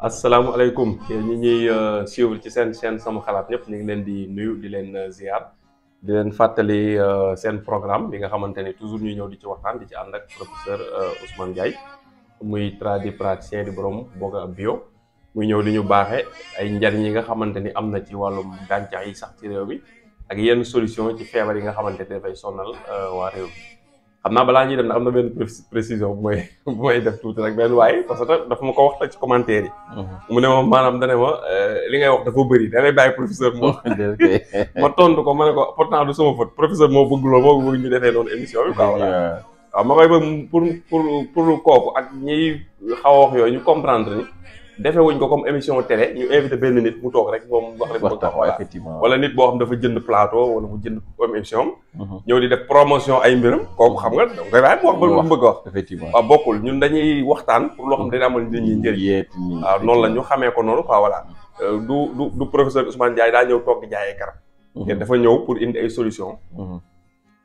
asalaamaaleykum yéen ñi ñuy suivre ci seen chaîne sama xalaat ñëpp ñu ngi leen di nuyu di leen ziar di leen fàttali seen programme bi nga xamante ni toujours ñuy ñëw di ci waxtaan di ci ànd ak professeur Ousmane Ndiaye muy tradipraticien di borom boga bio muy ñëw di ñu baaxee ay njariñ yi nga xamante ni am na ci wàllum gàncax yi sax ci réew mi ak yenn solution ci feebar yi nga xamante ni dafay sonal waa réew mi. xam naa balaa ñuy dem nag am na benn précision bu may def tuuti rek benn waaye parce que dafa ma ko wax ci commentaire yi. mu ne ma maanaam dane ma li ngay wax dafa bëri da ngay bàyyi professeur moo ma tontu ko ma ne ko pourtant du sama faute professeur moo bëgg loolu moo bëgg ñu defee noonu émission bi quoi. waaw ma koy bëgg pour kooku ak ñiy xaw a wax yooyu ñu comprendre ni defee wuñ ko comme émission télé ñu invité benn nit mu toog rek moom wax rek bëgg wax effectivement wala nit boo xam dafa jënd plateau wala mu jënd comme émission ñëw di def promotion ay mbiram kooku xam nga donc koy waaye mu wax ba mu bëgg wax effectivement waaw bokkul ñun dañuy waxtaan pour loo xam ne dina amal nit ñi njëriñ waaw noonu la ñu xamee ko noonu quoi voilà du professeur Ousmane Ndiaye daa ñëw toog di jaayee garab te dafa ñëw pour indi ay solution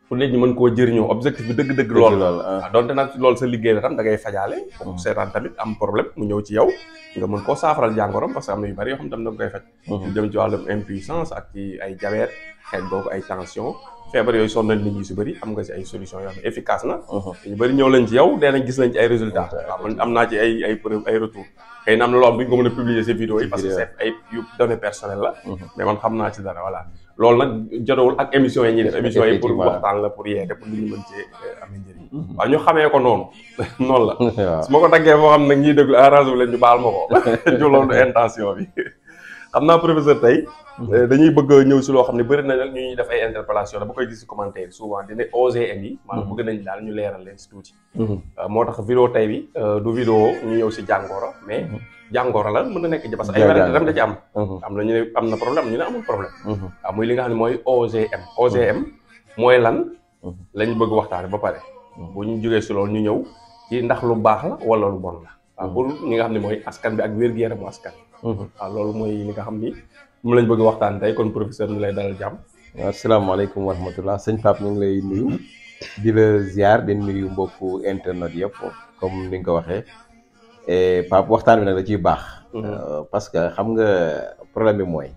pour nit ñi mën koo jëriñoo objectif bi dëgg-dëgg loolu waaw donte nag loolu sa liggéey la tam da ngay fajaale seetaan tamit am problème mu ñëw ci yow nga mën koo saafaral jàngoroom parce que am na yu bari yoo xam tam da nga koy faj lu jëm ci wàllum impuissance ak ci ay diabète xeet boobu ay tension feebar yooyu sonnal nit ñi su bëri am nga ci ay solution yoo xam ne efficace na ñu bëri ñëw lañ ci yow dee nañ gis nañ ci ay résultats waaw man am naa ci ay preuve ay retour xëy na am na loo xam duñ ko mën a publier ces vidéos yi parce que c'est ay yu données personnelles la mais man xam naa ci dara voilà loolu nag jotawul ak émission yi ñuy def émission yi pour waxtaan la pour yeete pour li ñu mën cee amee njëriñ waaw ñu xamee ko noonu noonu la su ma ko daggee moo xam nag ñiy déglu arrangé leen ñu baal ma ko ju loolu intention bi xam naa professeur tey dañuy bëgg a ñëw si loo xam ne bëri na nag ñu ñuy def ay interpellation dama koy gis si commentaire souvent dina OGM yi maanaam bëgg nañ daal ñu leeral leen si tuuti moo tax vidéo tey bi du vidéo ñu ñëw si jàngoro mais jàngoro la mën na nekk parce que ay werante dem da ci am na ñu ne am na problème ñu ne amul problème waaw muy li nga xam ne mooy OGM mooy lan lañ bëgg waxtaane ba pare bu ñu jógee si loolu ñu ñëw ci ndax lu baax la wala lu bon la waaw pour ñi nga xam ne mooy askan bi ak wér-gu-yaramu askan waaw loolu mooy li nga xam ni moom lañ bëgg waxtaan tey kon professeur ñu lay dalal jàmm. waaw asalaamaaleykum wa rahmatullah sëñ Pape ñu ngi lay nuyu di la ziar di nuyu mbokku internet yëpp comme ni nga ko waxee Pape waxtaan bi nag da ciy baax. parce que xam nga problème bi mooy.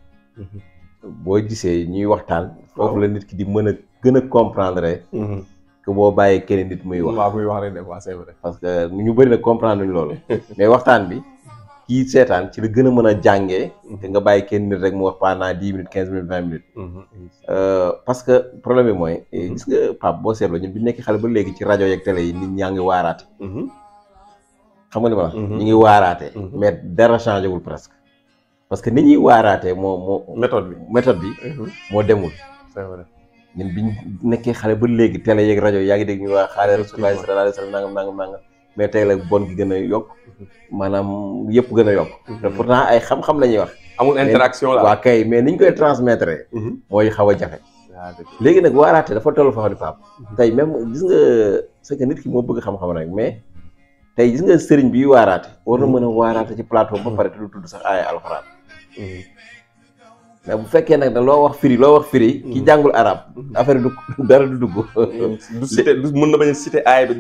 boo gisee ñuy waxtaan. foofu la nit ki di mën a gën a comprendre. que boo bàyyee kenn nit muy wax. waaw muy wax rek waa c'est vrai. parce que ñu bëri nag comprendre nuñ loolu. mais waxtaan bi. kii seetaan ci la gën a mën a jàngee te nga bàyyi kenn nit rek mu wax pendant 10 minutes 15 minutes 20 minutes parce que problème bi mooy gis nga Pape boo seetloo ñun bi nekk xale ba léegi ci rajo yeeg télé yi nit ñaa ngi waaraate xam nga li ma wax ñu ngi waaraate mais dara changé wul presque parce que nit ñuy waaraatee moo méthode bi moo demul c'est vrai ñun biñ nekkee xale ba léegi télé yeeg rajo yaa ngi dégg ñu waa xaale Rasulullah sallallahu alayhi wa sallam nangam mais tey la bon gi gën a yokk maanaam yëpp gën a yokk te pourtant ay xam-xam la ñuy wax amul interaction la waa kay mais niñ koy transmettre mooy xaw a jafe léegi nag waaraate dafa toll foofu di Pape tey même gis nga c'est que nit ki moo bëgg xam-xam rek mais tey gis nga sëriñ bi waaraate war na mën a waaraate ci plateau ba pare te du tudd sax aaya alxuraan mais bu fekkee nag da loo wax firi ki jàngul arab affaire du dara du dugg du cité mën na bañ a cité aaya bi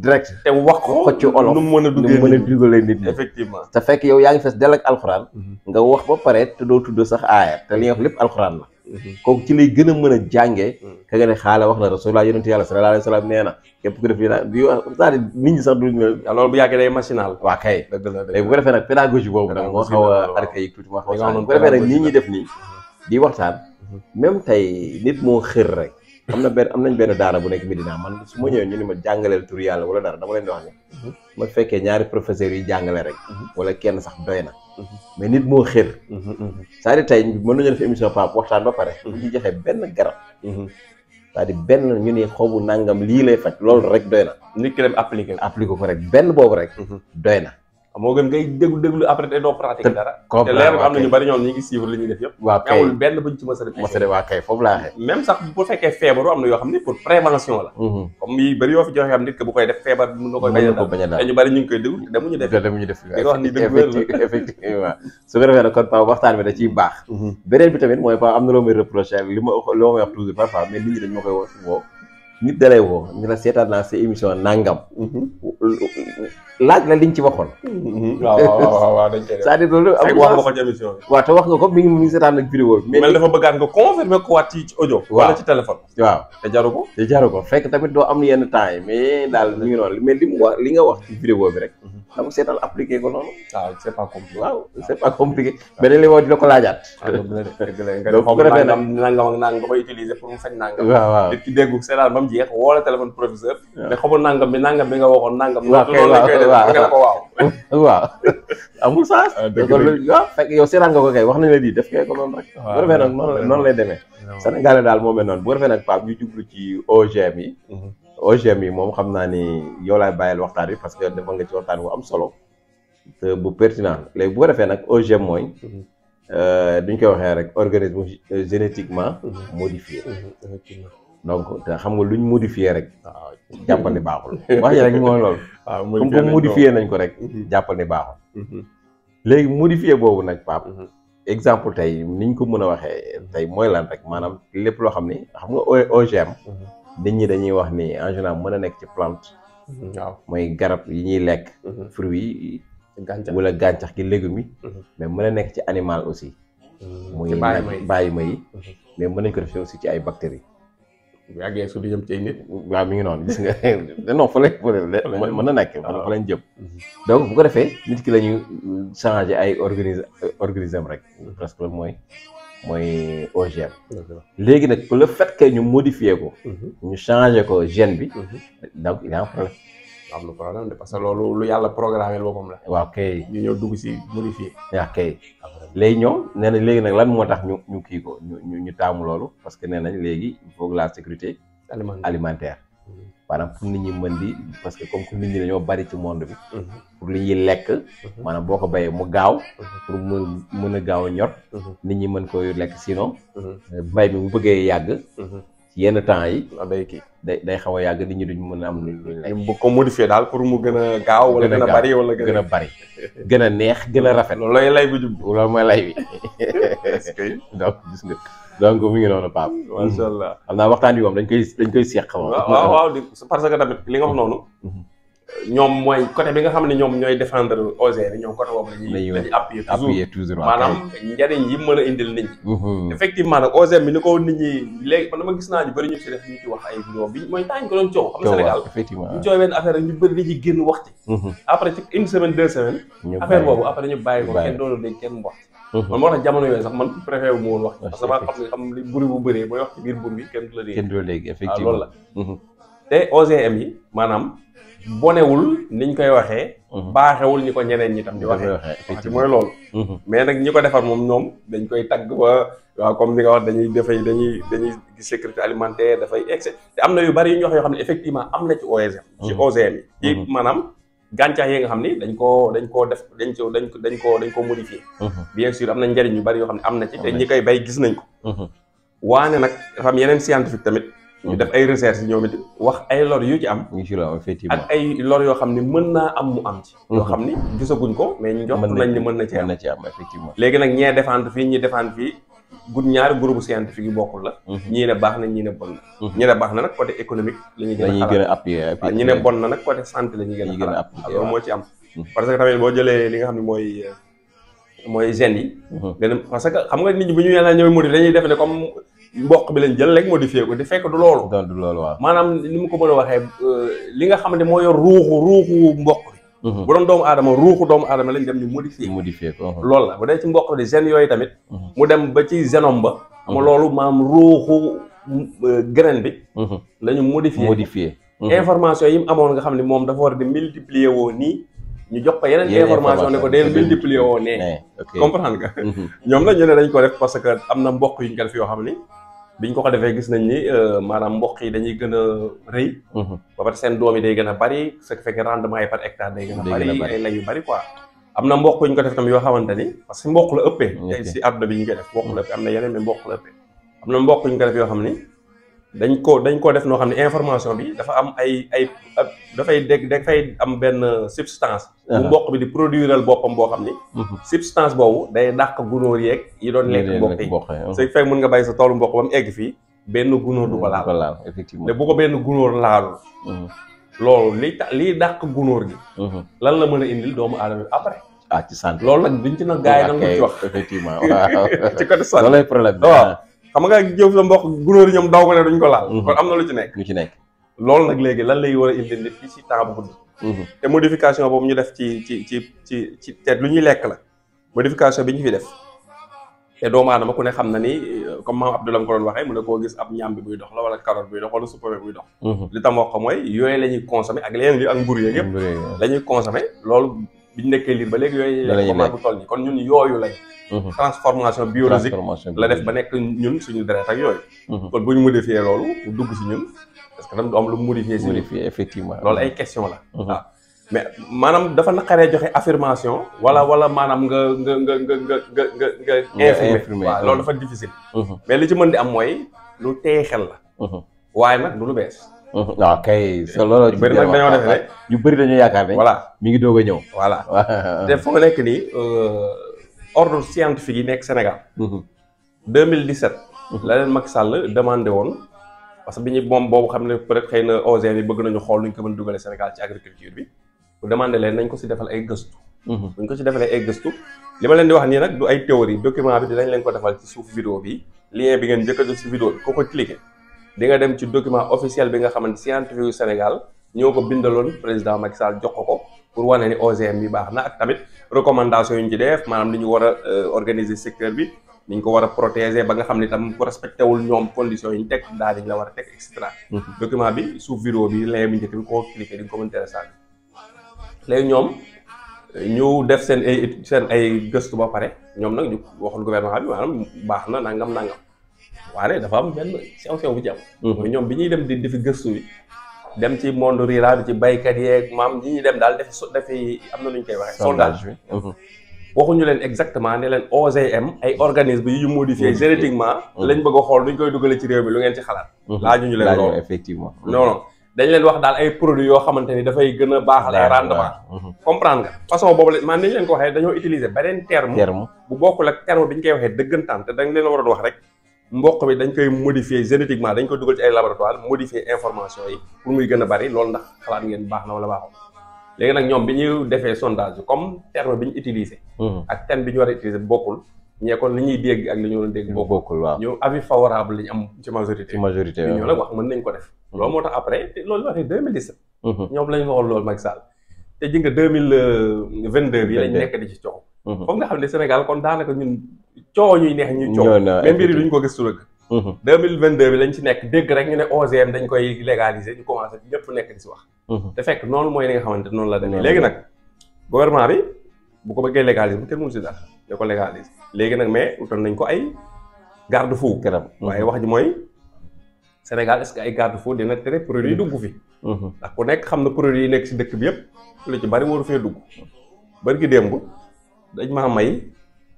direct te wax ko ci olof nu mu mën a dugalee nit ñi effectivement te fekk yow yaa ngi fees dell ak alxuraan nga wax ba pare te doo tudd sax aaya te li nga wax lépp alxuraan la kooku ci lay gën a mën a jàngee ka nga ne xaala wax na rasulullah yonent yàlla sallallahu alayhi wa sallam nee na képp ku def di wax c'est-à-dire nit ñi sax duñ loolu bu yàggee day machinal waa kay léegi bu ko defee nag pédagogie boobu nag moo xaw a archaïque tuuti moo xaw a bu ko defee nag nii ñuy def nii di waxtaan même tey nit moo xër rek am nañ benn daara bu nekk Medina man su ma ñëwee ñu ni ma jàngaleel tur yàlla wala dara dama leen di wax ne ma fekkee ñaari professeurs yi jàngale rek wala kenn sax doy na mais nit moo xër c'est-à-dire tey mën nañu def émission Pape waxtaan ba pare bu ci joxe benn garab c'est-à-dire benn ñu ne xobu nangam lii lay faj loolu rek doy na nit ki dem appliqué ko rek benn boobu rek doy na moo gën ngay déglu après te doo pratique dara te leer am na ñu bari ñoom ñi ngi suivre li ñuy def yëpp waaw kay amul benn buñ ci mës a def waa kay foofu laa xee même sax bu fekkee feebaru am na yoo xam ne pour prévention la comme yi bari yoo fi joxe xam nit que bu koy def feebar mën na koy bañ a daal te ñu bari ñu ngi koy déglu demuñu def di wax ni dëgg wér la effectivement su ko defee nag kon Pape waxtaan bi da ciy baax beneen bi tamit mooy Pape am na loo may reproché li ma may wax toujours parfois mais nit ñi dañ ma koy woo nit dalay woo ñu la seetaan naa sa émission nangam. laaj la liñ ci waxoon. waaw dañ koy def c'est-à-dire loolu wax nga ko ci émission bi. waaw te wax nga ko mi ngi seetaan nag vidéo bi. mais dafa bëggaat nga confirmer ko waat ci audio. wala ci téléphone. waaw te jaru ko. te jaru ko fekk tamit doo am yenn temps yi mais daal mi ngi noonu mais li mu wax li nga wax ci vidéo bi rek. dama seetal appliqué ko noonu. waaw c'est pas compliqué. waaw c'est pas compliqué. beneen li woo dina ko laajaat. donc bu ko defee nangam nga koy utiliser pour mu faj nangam. waaw nit ki déggu seetaan ba mu jeex woo la téléphone professeur. mais xamu nangam bi nga waxoon nangam. waaw kay nga ko waaw. waaw amul sens. waaw fekk yow seetaan nga ko kay wax nañ la di def kay ko noonu rek. bu ko defee nag noonu lay demee. Sénégalais daal moo mel noonu bu ko defee nag Pape ñu jublu ci OGM yi. OGM yi moom xam naa ni yow laay bàyyil waxtaan bi parce que dafa nga ci waxtaan bu am solo te bu pertinent léegi bu ko defee nag OGM mooy duñ koy waxee rek organisme génétiquement modifié. donc te xam nga luñ modifié rek jàppal ni baaxul wax yi rek mooy loolu. waaw modifié nañ ko rek jàppal ni baaxul. léegi modifié boobu nag Pape exemple tey niñ ko mën a waxee tey mooy lan rek maanaam lépp loo xam ni xam nga OGM. nit ñi dañuy wax ni en général mën a nekk ci plante. waaw mooy garab yi ñuy lekk. fruits yi. wala gàncax gi légumes yi. mais mën a nekk ci animal aussi. muy bàyyi ma yi. mais mën nañ ko def aussi ci ay bactéries. bu yàggee su di jëm ci ay nit. waaw mi ngi noonu gis nga non fa lañ mën na nekk fa lañ jëm. donc bu ko defee nit ki la ñuy changer ay organisme rek. presque loolu mooy OGM. léegi nag le fait que ñu modifier ko. ñu changer ko gène bi. donc il y a un problème. am na problème de parce que loolu lu yàlla programmé boppam la. waaw kay ñu ñëw dugg si modifier. waaw kay léegi ñoom nee nañ léegi nag lan moo tax ñu kii ko ñu taamu loolu parce que nee nañ léegi il faut la sécurité alimentaire. maanaam pour nit ñi mën di parce que comme que nit ñi dañoo bari ci monde bi. pour li ñuy lekk. maanaam boo ko bayee mu gaaw. pour mu mën a gaaw a ñor. nit ñi mën koy lekk sinon. mbay mi bu bëggee yàgg. ci yenn temps yi. day kii day xaw a yàgg nit ñi duñ mën a am luñ lekk. bu ko modifier daal pour mu gën a gaaw. wala gën a bari wala gën a bari. gën a neex gën a rafet. loolu lay bu jub. loolu mooy lay bi. donc gis nga. donc mi ngi noonu Pape. macha allah xam naa waxtaan bi moom dañ koy seq. waaw parce que tamit li nga wax noonu. ñoom mooy côté bi nga xam ne ñoom ñooy défendre OGM ñoom côté boobu dañuy appuyer toujours maanaam njariñ yi mën a indil nit ñi. effectivement nag OGM bi ni ko nit ñi léegi man dama gis naa ñu bëri ñu ci def ñu ci wax ay vidéo bi mooy temps ñu ko doon coow. xam nga Sénégal effectivement ñu coow benn affaire rek ñu bëri dañuy génn wax ci. après ci une semaine 2 semaines. affaire boobu après ñu bàyyi ko kenn doolu dégg kenn wax ci. man moo tax jamono yooyu sax man préféré wu ma woon wax parce que maa xam li buri bu bëree booy wax ci biir bur bi kenn du la dégg. kenn du la dégg effectivement loolu la te OGM yi maanaam bonewul niñ koy waxee. baaxewul ñi ko ñeneen ñi tam di waxee. effectivement mooy loolu. mais nag ñi ko defar moom ñoom dañ koy tagg ba waaw comme ni nga wax dañuy gis sécurité alimentaire dafay excès te am na yu bari yu ñu wax yoo xam ne effectivement am na ci OGM. ci OGM yi. ci maanaam gàncax yi nga xam ni dañ koo modifié. bien sûr am na njariñ yu bari yoo xam ne am na ci te ñi koy bay gis nañ ko. waane nag dafa am yeneen scientifique tamit. ñu def ay recherche yi ñoom it wax ay lor yu ci am. effectivement ak ay lor yoo xam ne mën naa am mu am ci. yoo xam ni gisaguñ ko mais ñu jox nañ ni mën na ci am effectivement. léegi nag ñee défendre fii ñi défendre fii ñaari groupe scientifique yi bokkul la. ñii ne baax na ñii ne bon na. ñii ne baax na nag côté économique. la ñuy gën a appuyer ñi ne bon na nag côté santé la ñuy gën a xalaat loolu moo ci am. parce que tamit boo jëlee li nga xam ne mooy gènes yi. parce que xam nga nit ñi bu ñu yàlla ñooy modifié dañuy def ne comme mboq bi lañ jël rek modifié ko di fekk du loolu. du loolu waaw. maanaam ni mu ko mën a waxee li nga xamante moo yor ruuxu mboq bi. bu doon doomu aadama ruuxu doomu aadama lañ dem ñu modifié ko. loolu la bu dee ci mboq bi di gènes yooyu tamit. mu dem ba ci génome ba. ama loolu maanaam ruuxu graine bi. la ñu modifié. information yi mu amoon nga xam ne moom dafa war a di multiplier woo nii. ñu jox ko yeneen information ne ko day multiplier woo nee. comprendre nga. ñoom nag ñu ne dañ ko def parce que am na mboq yu ñu ko def yoo xam ni biñ ko defee gis nañ ni maanaam mboq yi dañuy gën a rëy. ba pare seen doom yi day gën a bari ce qui fait que rendement yi par hectare day gën a bari ay lay yu bari quoi. am na mboq yu ñu ko def tam yoo xamante ni parce que mboq la ëppee. tey si àdduna bi ñu koy def mboq la ëppee am na yeneen mais mboq la ëppee. am na mboq yu ñu ko def yoo xam ni dañ ko def noo xam ne information bi dafa am dafay am benn substance. bu mboq bi di produiral boppam boo xam ni. substance boobu day dàq gunóor yeeg yi doon lekk mboq yi. su fekk mën nga bàyyi sa toolu mboq ba mu egg fii benn gunóor du ko laal effectivement te bu ko benn gunóor laalul loolu liy dàq gunóor gi lan la mën a indil doomu aadama bi après ci santé loolu nag duñ ci nag gars yi nag ci wax effectivement waaw ci côté santé loolay problème bi waaw xam nga jëf sa mboq gunóor yi ñoom daw ko ne duñ ko laal kon am na lu ci nekk loolu nag léegi lan lay war a indil nit ki ci temps bu gudd te modification boobu ñu def ci te lu ñuy lekk la modification bi ñu fi def te doomu aadama ku ne xam na ni comme maam Abdoulaye ko doon waxee mu ne koo gis ab ñaam bi buy dox la wala carotte buy dox wala supame buy dox li tam wax ko mooy yooyu la ñuy consommer ak leneen li ak mburu yeeg yëpp la ñuy consommer loolu biñu nekkee liir ba léegi yooyu comment bu toll nii kon ñun yooyu lañ transformation biologique la def ba nekk ñun suñu deret ak yooyu kon bu ñu modifier loolu mu dugg si ñun parce que tam du am lu modifier si effectivement loolu ay question la waaw mais maanaam dafa naqaree joxe affirmation wala maanaam nga infirmer waaw loolu dafa difficile mais li ci mën di am mooy lu teye xel la waaye nag du lu bees waaw kay loolu ñu bëri nag dañoo defe ne ñu bëri dañoo yaakaar ne voilà mi ngi doog a ñëw voilà te foo nekk nii ordre scientifique yi nekk Sénégal 2017 la leen Macky Sall demandé woon parce que bi ñu moom boobu xam ne peut être xëy na OGM yi bëgg nañu xool nuñ ko mën dugale Sénégal ci agriculture bi bu demandé leen nañ ko si defal ay gëstu buñ ko si defalee ay gëstu li ma leen di wax nii nag du ay théorie document bi dinañ leen ko defal ci suuf vidéo bi lien bi ngeen njëkk a jot si vidéo bi ko cliquer di nga dem ci document officiel bi nga xamante scientifique yu Sénégal ñoo ko bindaloon président Macky Sall jox ko pour wane ni OGM bi baax na ak tamit recommandation yu ñu ci def maanaam ni ñu war a organiser secteur bi ni ñu ko war a protéger ba nga xam ne tam ko respecté wul ñoom conditions yi ñu teg daal di la war a teg et cetera. document bi suuf vidéo bi lien bi njëkk bi koo cliquer di nga ko mën intéressant léegi ñoom ñu def seen ay gëstu ba pare ñoom nag ñu waxoon gouvernement bi maanaam baax na nangam waaye dafa am benn sew bu ci am. mooy ñoom bi ñuy dem di defi gëstu bi dem ci monde rural bi ci baykat yeeg maam ñi ñuy dem daal defi am na nu ñu koy waxee. sondage bi waxuñu leen exactement ne leen OGM ay organisme yu ñu modifié génétiquement. lañ bëgg a xool nuñ koy dugalee ci réew mi lu ngeen ci xalaat. laajuñu leen loolu effectivement. non dañ leen wax daal ay produits yoo xamante ni dafay gën a baaxal ay rendement. comprendre nga façon boobu la man ni ñu leen ko waxee dañoo utiliser beneen terme. bu bokkul ak terme bi ñu koy waxee dëggantaan te dañ leen waroon wax rek. mboq bi dañ koy modifier génétiquement dañ ko dugal ci ay laboratoire modifier information yi pour muy gën a bari loolu ndax xalaat ngeen baax na wala baaxul léegi nag ñoom bi ñu defee sondage bi comme terme bi ñu utiliser ak thème bi ñu war a utiliser bokkul ñee kon li ñuy dégg ak li ñu doon dégg bokkul waaw ñu avis favorable li ñu am ci majorité bi ñoo nag wax mën nañ ko def loolu moo tax après te loolu waxee 2017 ñoom lañ waxoon loolu Macky Sall te ji nga 2022 bi lañ nekk di ci coow foog nga xam ne Sénégal kon daanaka ñun coow ñuy neex ñuy coow même mbir yi duñ ko gëstu rek 2022 bi lañ ci nekk dégg rek ñu ne OGM dañ koy légaliser ñu commencé ñëpp nekk di si wax te fekk noonu mooy li nga xamante noonu la demee léegi nag gouvernement bi bu ko bëggee légaliser bu kenn mënu si dara da ko légaliser léegi nag mais utal nañ ko ay garde fou waaye wax ji mooy Sénégal est-ce que ay garde fou dina tere produit yi dugg fi ndax ku nekk xam na produit yi nekk si dëkk bi yëpp lu ci bari waru fee dugg bari ki démb dañ maa may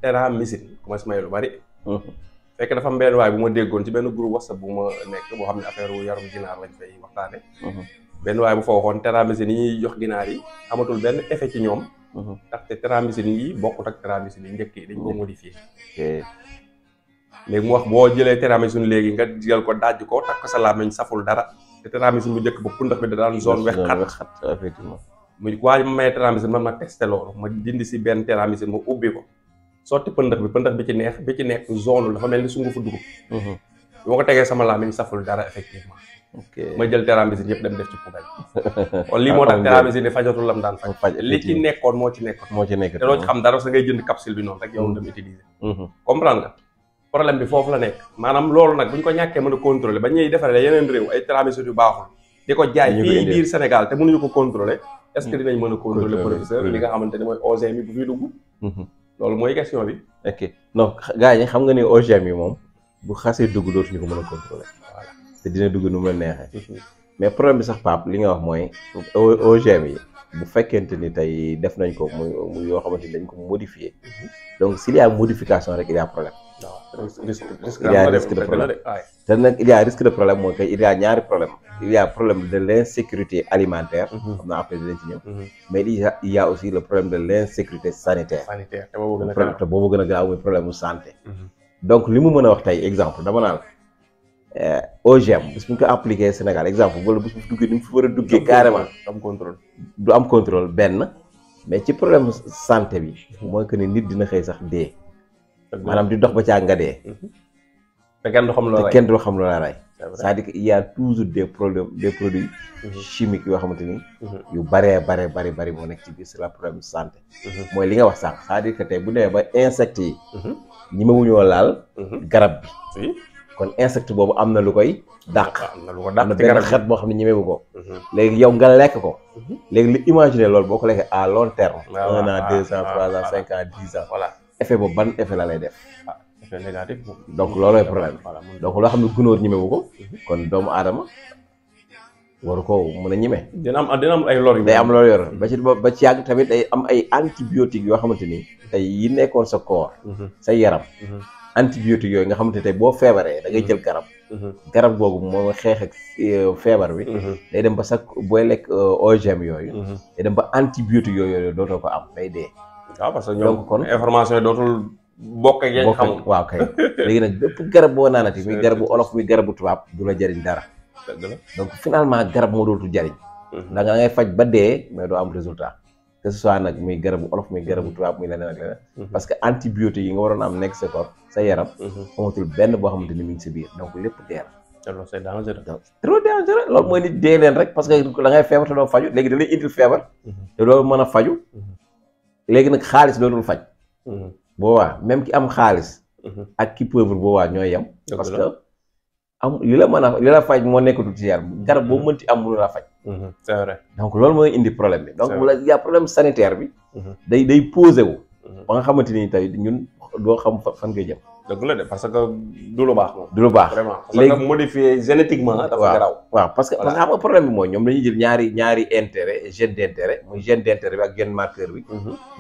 téramycine commencé may lu bari fekk dafa am benn waay bu ma déggoon ci benn groupe WhatsApp bu ma nekk boo xam ne affaire wu yarum ginaar lañ fay waxtaane benn waay bu fa waxoon téramycine yi ñuy jox ginaar yi amatul benn effet ci ñoom ndaxte téramycine yi bokkut ak téramycine yi njëkk yi dañ ko modifié léegi mu wax boo jëlee téramycine léegi nga jël ko dajj ko takk sa làmmiñ saful dara te téramycine bu njëkk ba pundax bi da daan zone wex xat effectivement mu waa ma may téramycine man ma testé loolu ma dindi si benn téramycine ma ubbi ko sotti pëndax bi ci neex bi ci nekk zone dafa mel ni sungufu dugub bi ma ko tegee sama làmmiñ saful dara effectivement ma jël téramycine yëpp dem def ci poubelle kon lii moo tax téramycine fajatul lam daan faj li ci nekkoon moo ci nekk te doo ci xam dara sa ngay jënd capsule bi noonu rek yow dem utiliser comprendre nga problème bi foofu la nekk maanaam loolu nag bu ñu ko ñàkkee mën a contrôler ba ñuy defaree yeneen réew ay téramycine yu baaxul di ko jaay fii biir Sénégal te mënuñu ko contrôler est-ce que dinañ mën a contrôler professeur li nga xamante ne mooy OGM yi bu fiy dugg loolu mooy question bi ok non gars yi xam nga ni OGM yi moom bu xasee dugg dootuñu ko mën a contrôler voilà te dina dugg nu mu neexee mais problème bi sax Pape li nga wax mooy OGM yi bu fekkente ni tey def nañ ko muy yoo xamante ni dañ ko modifier donc s'il y a modification rek il y a problème il y a risque de problème te nag il y a risque de problème mooy que il y a ñaari problème il y a problème de l'insécurité alimentaire xam naa après dinañ ci ñëw mais il y a aussi le problème de l'insécurité sanitaire te boobu gën a grave muy problème mu santé donc li mu mën a wax tey exemple dama naan OGM bis bu ñu ko appliqué Sénégal exemple wala bis bu fi duggee ni mu fi war a duggee carrément am contrôle du am contrôle benn mais ci problème santé bi mooy que ni nit dina xëy sax dee maanaam di dox ba caa nga dee te kenn du xam loola rey kenn du xam loola rey c'est-à-dire que il y a toujours des problèmes des produits chimiques yoo xamante ni yu bari moo nekk ci biir c'est la problème santé mooy li nga wax sànq c'est-à-dire que tey bu demee ba insectes yi ñi ma wuñoo laal garab bi kon insecte boobu am na lu koy dàq am na benn xet boo xam ne ñemewu ko léegi yow nga lekk ko léegi li imaginer loolu boo ko lekkee à long terme 1 an 2 ans 3 ans 5 ans 10 ans voilà effet boobu ban effet la lay def effet négatif donc loolooy problème donc loo xam ne gunóor ñemewu ko kon doomu aadama waru ko mën a ñeme dina am ay lor yu day am loolu yor ba ci yàgg tamit day am ay antibiotiques yoo xamante ni tey yi nekkoon sa corps sa yaram antibiotiques yooyu nga xamante tey boo feebaree da ngay jël garab googu moo xeex ak feebar bi day dem ba sax booy lekk OGM yooyu day dem ba antibiotiques yooyu dootoo ko am day dee waaw parce que ñoom kon information yi dootul bokk ak yañ xamul waaw kay léegi nag bépp garab boo naanati muy garabu olof muy garabu tubaab du la jëriñ dara donc finalement garab moo dootul jëriñ da nga ngay faj ba dee mais doo am résultat que ce soit nag muy garabu olof muy garabu tubaab muy leneen ak leneen parce que antibiotiques yi nga waroon am nekk sa corps sa yaram amatul benn boo xamante ni mi ngi si biir donc lépp dee la loolu c'est dangereux trop dangereux loolu mooy nit dee leen rek parce que da ngay feebar te doo faju léegi da lay indil feebar te doo mën a faju léegi nag xaalis dootul faj boobaa même ki am xaalis ak ki pauvre boobaa ñooy yem parce que am li la mën a li la faj moo nekkatul ci yaram garab boo mënti am mënu la faj c'est vrai donc loolu mooy indi problème bi donc la y a problème sanitaire bi day posé wu ba nga xamante ni tey ñun doo xam fan ngay jëm dëgg la de parce que du lu baax moom du lu baax vraiment parce que modifié génétiquement dafa garaaw waaw parce que xam nga problème bi mooy ñoom dañuy jël ñaari intérêt gène d'intérêt muy gène d'intérêt bi ak gène marqueur bi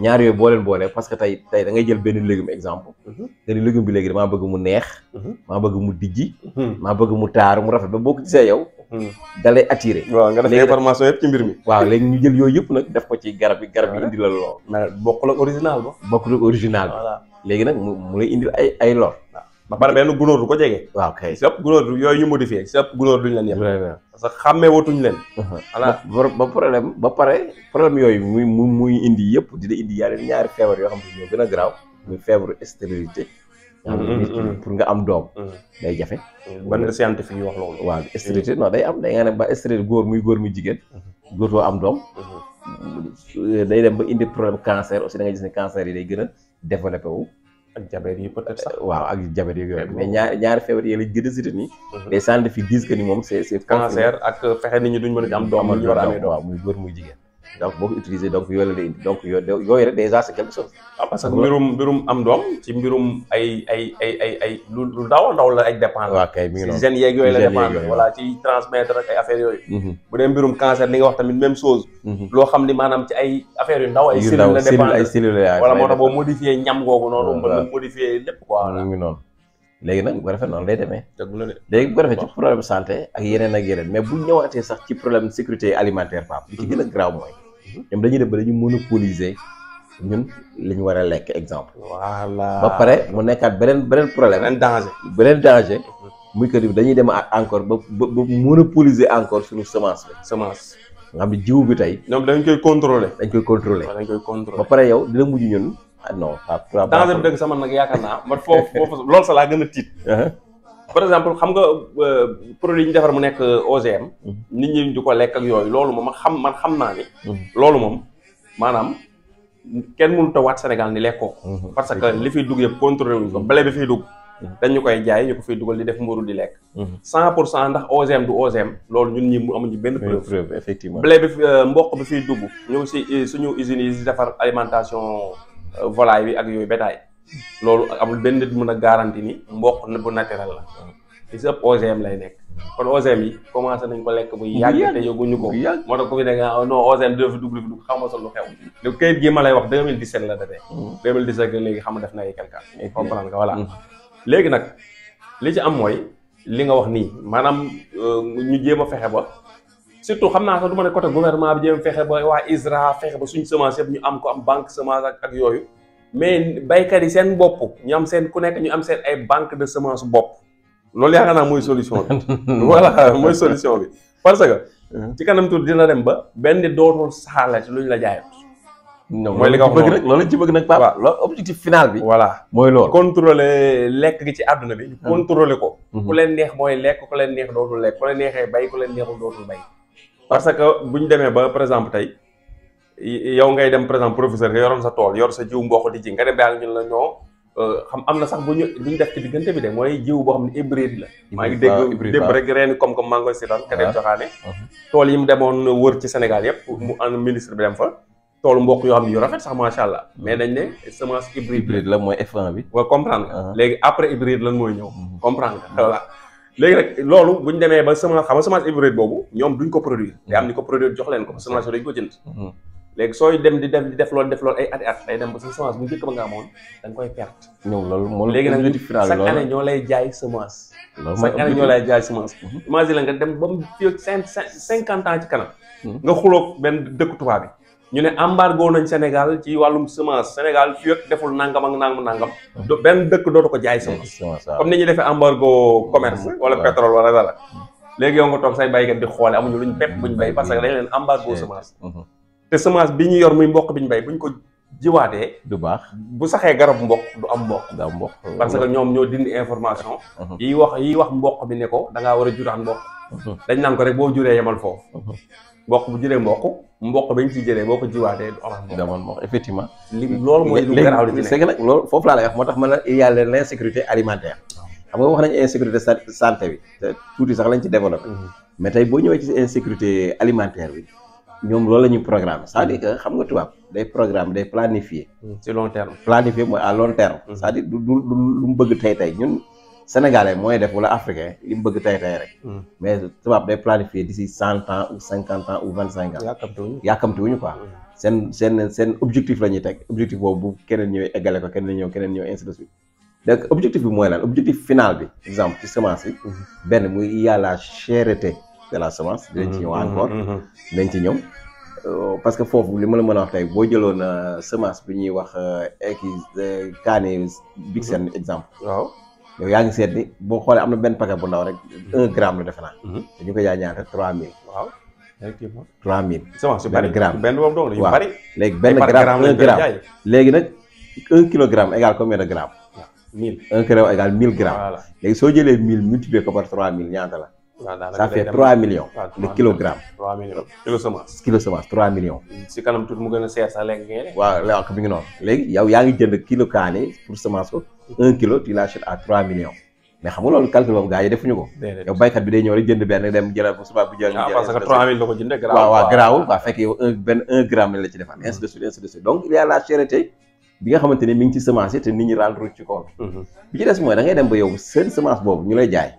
ñaar yooyu boo leen boolee parce que tey da ngay jël benn légume exemple nga ni légume bi léegi damaa bëgg mu neex maa bëgg mu dijji maa bëgg mu taaru mu rafet ba boo ko gisee yow da lay attiré waaw nga def information yëpp ci mbir mi waaw léegi ñu jël yooyu yëpp nag def ko ci garab yi indi la lool mais bokkul ak original ba bokkul ak original bi léegi nag mu lay indil ay lor ba pare benn gunóor du ko jege waaw kay si ëpp gunóor yooyu ñu modifié si ëpp gunóor duñ leen yem parce que xàmmee watuñ leen voilà ba pare problème yooyu muy indi yëpp dina indi yeneen ñaari feebar yoo xam ne ñoo gën a garaaw muy feebaru stérilité pour nga am doom day jafe ban scientifique yi wax loolu waaw stérilité non day am day nga ne ba stérilité góor muy jigéen góor doo am doom day dem ba indi problème cancer aussi da nga gis ne cancer yi day gën a développé wu ak diabète yi peut-être sax waaw ak diabète yooyu mais ñaari feebar yi lañ gën a cité nii les scientifiques disent que ni moom c'est cancer ak fexe nit ñi duñ mën a am doom ñu war a amee doom waaw muy góor muy jigéen donc boo ko utilisé donc yooyu la lay indi donc yooyu rek déjà c'est quelque chose parce que mbirum am doom ci mbirum ay lu ndaw la ay dépendre waaw kay mi ngi noonu ci gènes yeeg yooyu la dépendre voilà ci transmettre ak ay affaires yooyu bu dee mbirum cancer li nga wax tamit même chose loo xam ni maanaam ci ay affaires yu ndaw ay cellules la dépendre ay cellules wala moo tax boo modifié ñam googu noonu mën na modifié lépp quoi mi ngi noonu léegi nag bu ko defee noonu lay demee dëgg la de léegi bu ko defee ci problème santé ak yeneen mais bu ñëwaatee sax ci problème sécurité alimentaire Pape li ci gën a grave mooy ñoom dañuy def ba dañu monopoliser ñun li ñu war a lekk exemple voilà ba pare mu nekkaat beneen problème beneen danger muy que dañuy dem encore ba monopoliser encore suñu semence nga xam ne jiwu bi tey ñoom dañ koy contrôler ba pare yow dina mujj ñun non danger bi dëgg sama nag yaakaar naa man foofu loolu sa laa gën a tiit par exemple xam nga produit yi ñu defar mu nekk OGM nit ñi di ko lekk ak yooyu loolu moom man xam naa ni loolu moom maanaam kenn mënut a waat Sénégal ni lekkoo parce que li fiy dugg yëpp contrôlé wuñ ko blé bi fiy dugg dañ ñu koy jaay ñu ko fiy dugal di def mburu di lekk 100% ndax OGM du OGM loolu ñun ñi mu amuñu benn preuve effectivement blé bi mboq bi fiy dugg ñu si suñu usines yi di defar alimentation volaille bi ak yooyu bétail loolu amul benn nit mën a garanti ni mboq bu naturel la li si ëpp OGM lay nekk kon OGM yi commencé nañ ko lekk bu yàgg te yëguñu ko moo tax ku fi ne nga non OGM dina fi dugg xam nga sa lu xew lu kayit gi ma lay wax 2017 la defee 2017 léegi xam nga def na ay quelque ans comprendre nga voilà léegi nag li ci am mooy li nga wax nii maanaam ñu jéem a fexe ba surtout xam naa sax du ma ne côté gouvernement bi jéem fexe ba waa ISRA fexe ba suñ semence yëpp ñu am ko am banque semence ak yooyu mais baykat yi seen bopp ñu am seen ku nekk ñu am seen ay banque de semence bopp loolu yaakaar naa mooy solution bi. voilà mooy solution bi parce que. ci kanam tuuti dina dem ba benn dootul saxaala ci luñ la jaayat. mooy li nga wax noonu loolu ci bëgg nag Pape. waaw loolu objectif final bi. voilà mooy loolu. contrôler lekk gi ci àdduna bi. ñu contrôler ko. ku leen neex mooy lekk ku leen neex dootul lekk ku leen neexee bay ku leen neexul dootul bay. parce que bu ñu demee ba par exemple tey yow ngay dem par exemple professeur nga yoroon sa tool yor sa jiw mboq di ji nga dem ba ñun la ñoo xam am na sax bu ñu def ci diggante bi de mooy jiw boo xam ne hybride la. maa ngi dégg démb rek reeni comme maa ngi koy seetaan ka dem joxaane tool yi mu demoon wër ci Sénégal yëpp mu an ministre bi dem fa toolu mboq yoo xam ne yu rafet sax macha allah mais dañ ne semence hybride la mooy F1 bi. waaw comprendre nga léegi après hybride lan mooy ñëw comprendre nga voilà léegi nag loolu bu ñu demee ba semence xam nga semence hybride boobu ñoom duñ ko produire day am ni ko produire jox leen ko semence dañ ko jënd léegi sooy dem di def loolu ay at day dem ba sa semence bu njëkk ba nga amoon da nga koy perte. ñoom loolu moom léegi nag chaque année ñoo lay jaay semence. chaque année ñoo lay jaay semence. imagine la nga dem ba mu fii ak 50 ans ci kanam. nga xuloog benn dëkk tubaab bi. ñu ne embargo nañ Sénégal ci wàllum semence Sénégal fii ak deful nangam ak nangam. benn dëkk dootu ko jaay semence. comme ni ñuy defee embargo commerce. wala pétrole wala dara. léegi yow nga toog say baykat di xoole amuñu luñ pepp buñ bay parce que dañ leen embargo semence. te semence bi ñu yor muy mboq bi ñu bay buñ ko jiwaatee. du baax bu saxee garab mboq du am mboq. du am mboq parce que ñoom ñoo dindi information. yi wax mboq bi ne ko da ngaa war a juraan mboq. dañ naan ko rek boo juree yemal foofu. mboq bu juree mboq bañ ci jëlee boo ko jiwaatee du amal mboq. Effectivement. loolu mooy lu garaaw li ci nekk. c'est que nag loolu foofu laa lay wax moo tax ma ne il y a l'insécurité alimentaire. xam nga wax nañu insécurité santé bi te tuuti sax lañ ci développé. mais tey boo ñëwee ci insécurité alimentaire bi. ñoom loolu la ñuy programme c'est-à-dire que xam nga tubaab day programme day planifier. ci long terme. planifier mooy à long terme. c'est-à-dire du lu mu bëgg tey ñun sénégalais mooy def wala africain li mu bëgg tey rek. mais tubaab day planifier d'ici 100 ans ou 50 ans ou 25 ans. yàkkamti wuñu quoi. seen objectif la ñuy teg objectif boobu bu keneen ñëwee eggale ko keneen ñëw ainsi de suite. donc objectif bi mooy lan objectif final bi exemple ci semence yi. benn muy il y a la cherté de la semence. dinañ ci ñëw encore. dinañ ci ñëw parce que foofu li ma la mën a wax tey boo jëloon semence bi ñuy wax kaani big sen exemple. waaw yow yaa ngi seet ni boo xoolee am na benn paquet bu ndaw rek 1 gramme la defe naa. te ñu ko jaay ñaata 3000. waaw effectivement 3000. semence su bari gramme benn boobu doon yu bari. léegi benn gramme 1 gramme léegi nag 1 kilogramme égale combien de grammes. 1000 1 kilogramme égale 1000 grammes. voilà léegi soo jëlee 1000 multiplié ko par 3000 ñaata la. ça fait 3 millions de kilogrammes. 3 millions kilo semence 3 millions. si kanam tuuti mu gën a seer sax léegi ngeen. waaw léegi mi ngi noonu léegi yow yaa ngi jënd kilo kaani pour semence ko 1 kilo tu l'achètes à 3 millions. mais xam nga loolu calcul boobu gars yi defuñu ko. yow baykat bi day ñëw rek jënd benn dem jëlal bu subaa bu jël. parce que 3000 la ko jëndee garaawul. waaw garaawul waaw fekk yow 1 gramme lañ la ci defal ainsi de suite donc il y a la cherté bi nga xamante ne mi ngi ci semence yi te nit ñi rendre ci compte. bi ci des mooy da ngay dem ba yow seen semence boobu ñu lay jaay.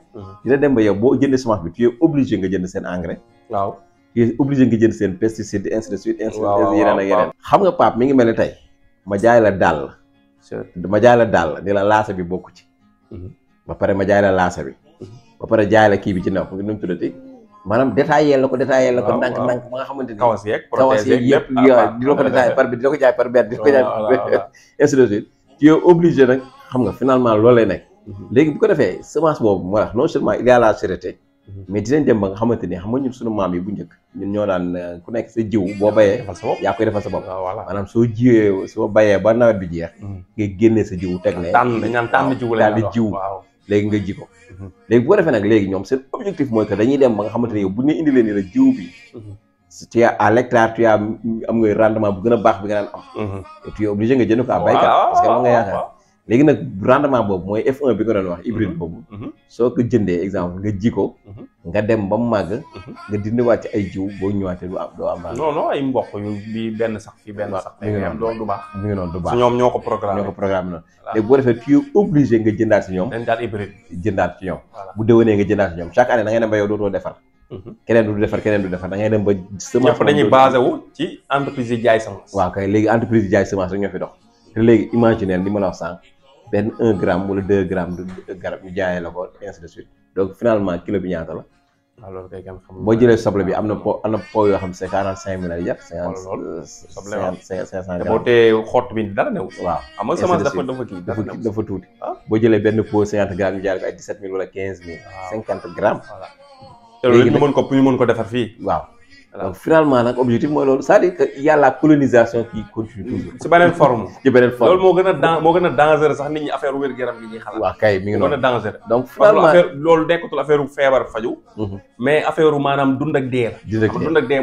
dina dem ba yow boo jëndee semence bi tu es obligé nga jënd seen engrais. waaw tu es obligé nga jënd seen pesticide ainsi de suite. waaw yeneen ak yeneen. xam nga Pape mi ngi mel ni tey ma jaay la dàll. ni la laasa bi bokku ci. ba pare ma jaay la laasa bi. ba pare jaay la kii bi ci naw nu mu tuddati. maanaam détaillé la ko ndànk ba nga xamante ni kawas yeeg yëpp di la ko détaillé par bi di la ko jaay par benn di la ko jaay ainsi de suite tu es obligé nag xam nga finalement loolu lay nekk léegi bu ko defee semence boobu moo tax non seulement il y a la cherté mais dinañ dem ba nga xamante ni xam nga ñun suñu maam yi bu njëkk ñun ñoo daan ku nekk sa jiw boo bayee yaa koy defal sa bopp maanaam soo jiwee soo bayee ba nawet bi jeex nga génnee sa jiw teg ne tànn jiw léegi nga ji ko léegi bu ko defee nag léegi ñoom seen objectif mooy que dañuy dem ba nga xamante ne yow bu ñu indi leen ni la jiw bi tu as à l'hectare tu as am nga rendement bu gën a baax bi nga daan am et tu es obligé nga jënd ko à baykat parce que moom nga yaakaar léegi nag rendement boobu mooy F1 bi nga doon wax hybride boobu soo ko jëndee exemple nga ji ko nga dem ba mu màgg nga dindiwaat ci ay jiw boo ñëwaatee doo am non ay mboq yu bi benn sax fii benn sax loolu du baax mi ngi noonu du baax ñoom ñoo ko programme noonu léegi boo defee tu es obligé nga jëndaat si ñoom jëndaat ci ñoom bu déwénee nga jëndaat si ñoom chaque année da ngay dem ba yow dootoo defar keneen du defar da ngay dem ba semence ñëpp dañuy basé wu ci entreprise yi jaay semence waaw kay léegi entreprise yi jaay semence rek ñoo fi dox te léegi imaginer li ma la wax sànq benn 1 gramme wala 2 grammes de garab ñu jaayee la ko ainsi de suite donc finalement kilo bi ñaata la alors kay kan xam boo jëlee soble bi am na po yoo xam c'est 45 000 ay jar 500 boo tee xott bi dara new waaw xam nga semence dafa kii dafa tuuti boo jëlee benn pot 50 grammes ñu jaay ko ay 17 000 wala 15 000 50 grammes voilà te loolu ñu mën ko defar fii waaw donc finalement nag objectif mooy loolu c'est-à-dire que y a la colonisation qui continue toujours ci beneen forme loolu moo gën a dangereux sax nit ñi affaire wér-gu-yaram gi ñuy xalaat waaw kay mi ngi noonu gën a dangereux donc finalement loolu nekkatul affaire feebar faju mais affaire maanaam dund ak dee la dund ak dee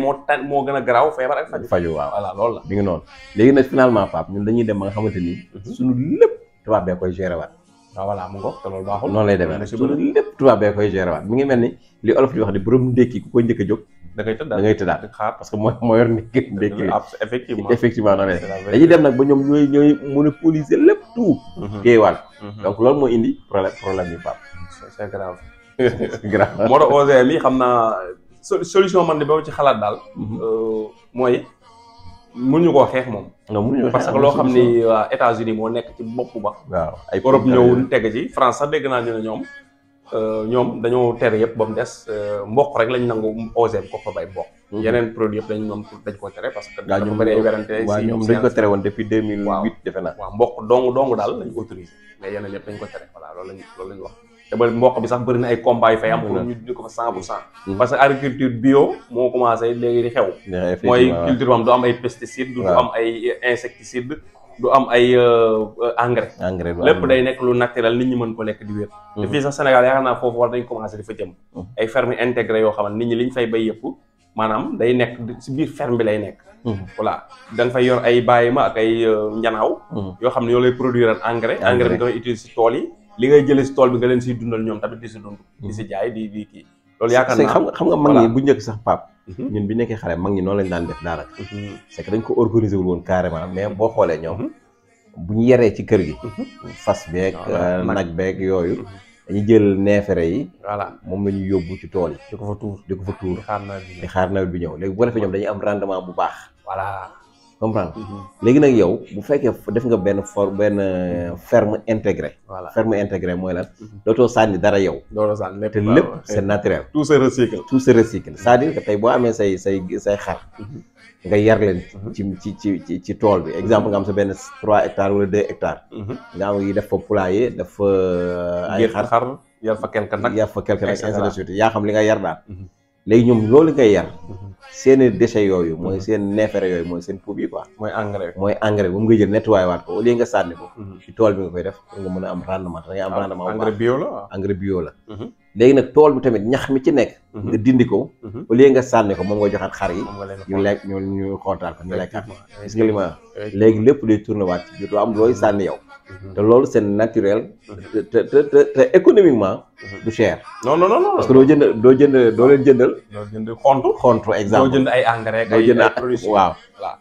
moo gën a garaaw feebar ak faju waaw voilà loolu la mi ngi noonu léegi nag finalement Pape ñun dañuy dem ba nga xamante ni suñu lépp tubaab bee koy gérer waat waaw voilà mu ngoog te loolu baaxul noonu lay demee suñu lépp tubaab bee koy gérer waat mi ngi mel ni li olof di wax ni borom ndékki ku ko njëkk a jóg da ngay tëddaat parce que moo yor ndékki effectivement noonu dañuy dem nag ba ñoom ñooy monopoliser lépp tout téewaal donc loolu moo indi problème yi Pape c'est grave moo tax OGM yi xam naa solution man de ba ci xalaat daal mooy mënuñu koo xeex moom parce que loo xam ni waa États-Unis moo nekk ci bopp ba waaw ay Europe ñëw teg ci France sax dégg naa ñu ne ñoom dañoo tere yëpp ba mu des mboq rek lañ nangu OGM ko fa bay mboq yeneen produit yëpp dañ ko tere parce que dafa bëri ay werante waaw ñoom dañ ko tere woon depuis 2008 defe naa waaw mboq dong daal lañ autorisé mais yeneen yëpp dañ ko tere voilà loolu lañ wax te ba mboq bi sax bëri na ay combat yu fay am pour ñu dindi ko fa 100% parce que agriculture bio moo commencé léegi di xew mooy culture bam du am ay pesticides du am ay insecticides du am ay engrais lépp day nekk lu naturel nit ñi mën ko lekk di wér te fii sax Sénégal yaakaar naa foofu war dañ commencé di fa jëm ay ferme intégré yoo xamante nit ñi liñ fay bay yëpp maanaam day nekk si biir ferme bi lay nekk voilà da nga fay yor ay bàyyima ak ay njanaaw yoo xam ne yoo lay produire engrais bi nga koy utiliser si tool yi li ngay jëlee si tool bi nga leen siy dundal ñoom tamit di si dund di si jaay di kii loolu yaakaar naa xam nga mag ñi bu njëkk sax Pape ñun bi nekkee xale mag ñi noonu lañ daan def daanaka c'est que dañ ko organiser wul woon carrément mais boo xoolee ñoom bu ñu yeree ci kër gi fas beeg nag beeg yooyu dañuy jël neefere yi voilà moom la ñuy yóbbu ci tool yi di ko fa tuur di xaar nawet bi ñëw léegi bu ko defee ñoom dañuy am rendement bu baax voilà comprendre léegi nag yow bu fekkee def nga benn ferme intégrée voilà ferme intégrée mooy lan dootoo sànni dara yow te lépp c'est naturel tout se recycle c'est-à-dire que tey boo amee say xar nga yar leen ci tool bi exemple nga am sa benn 3 hectares wala 2 hectares nga am yi def fa poulailler def fa ay xar yar fa quelque nag ainsi de suite yaa xam li nga yar daal léegi ñoom loolu ngay yar seeni déchets yooyu mooy seen neefere yooyu mooy seen poub yi quoi mooy engrais moom nga jël nettoyé waat ko au lieu nga sànni ko ci tool bi nga koy def pour nga mën a am rendement da ngay am rendement engrais bio la léegi nag tool bi tamit ñax mi ci nekk nga dindi ko au lieu nga sànni ko moom nga joxaat xar yi ñu lekk ñu xootaal ko ñu lekkaat gis nga li ma léegi lépp day tourné waat ci biir doo am looy sànni yow te loolu c'est naturel te économiquement du cher non parce que doo leen jëndal xontu exemple doo jënd ay engrais doo jënd waaw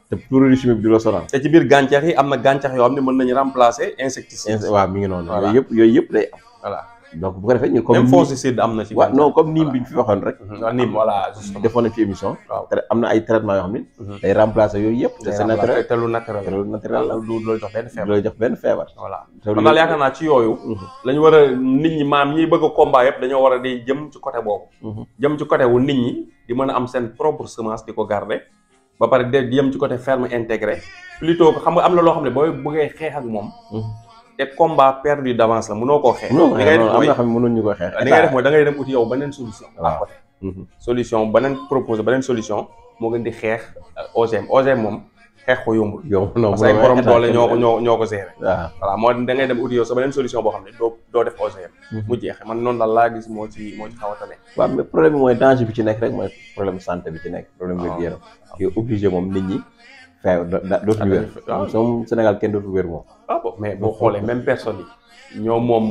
te produit chimique bi du la sonal te ci biir gàncax yi am na gàncax yoo xam ne mën nañu remplacer insecticide waaw mi ngi noonu yooyu yëpp day am voilà donc bu ko defee ñu comme même fongicide am na ci waaw non comme niim bi ñu fi waxoon rek niim voilà justement defoon nañ fi émission am na ay traitement yoo xam ne day remplacer yooyu yëpp te c'est naturel te lu naturel la du la jox benn feebar voilà man daal yaakaar naa ci yooyu lañu war a nit ñi maam ñiy bëgg a combat yëpp dañoo war a di jëm ci côté boobu jëm ci côté wu nit ñi di mën a am seen propre semence di ko garder ba pare di jëm ci côté ferme intégrée plutôt que xam nga am na loo xam ne booy bëggee xeex ak moom te combat perdu d'avance la mënoo koo xeex. li ngay def mooy am na xam ne mënuñu ko xeex. li ngay def mooy da ngay dem uti yow beneen solution. à côté solution beneen proposé beneen solution moo gën di xeex OGM moom xeex ko yombul. parce que ay borom doole ñoo ko gérer. waaw voilà moo da ngay dem uti yow sa beneen solution boo xam ne doo def OGM. mu jeex man noonu daal laa gis moo ci xaw a tane. waaw mais problème bi mooy danger bi ci nekk rek mooy problème santé bi ci nekk. problème wér-gu-yaram. qui est obligé moom nit ñi. dootul wér moom Sénégal kenn dootul wér moom bon mais boo xoolee même personne yi ñoom moom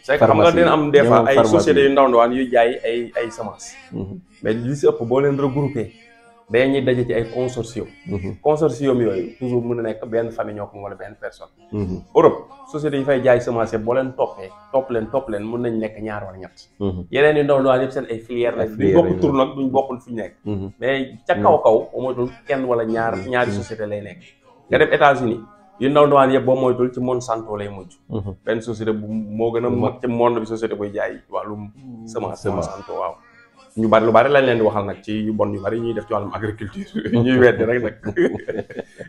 c'est que xam nga dina am des fois ay sociétés yu ndaw ndawaan yuy jaay ay semences mais li si ëpp boo leen regroupé dañuy daje ci ay consortium yooyu toujours mën a nekk benn famille ñoo ko wala benn personne Europe sociétés yi fay jaay semence boo leen topp leen mën nañ nekk ñaar wala ñett yeneen yu ndaw ndawaan yëpp seen ay filière la duñ bokk tur nag duñ bokkul fi ñu nekk mais ca kaw moytul kenn wala ñaari société lay nekk nga def États-Unis yu ndaw ndawaan yëpp boo moytul ci Monsanto lay mujj benn société bu moo gën a mag ci monde bi société buy jaay wàllum semence Monsanto waaw ñu bari lu bari lañ leen di waxal nag ci yu bon yu bari ñuy def ci wàllum agriculture ñuy weddi rek nag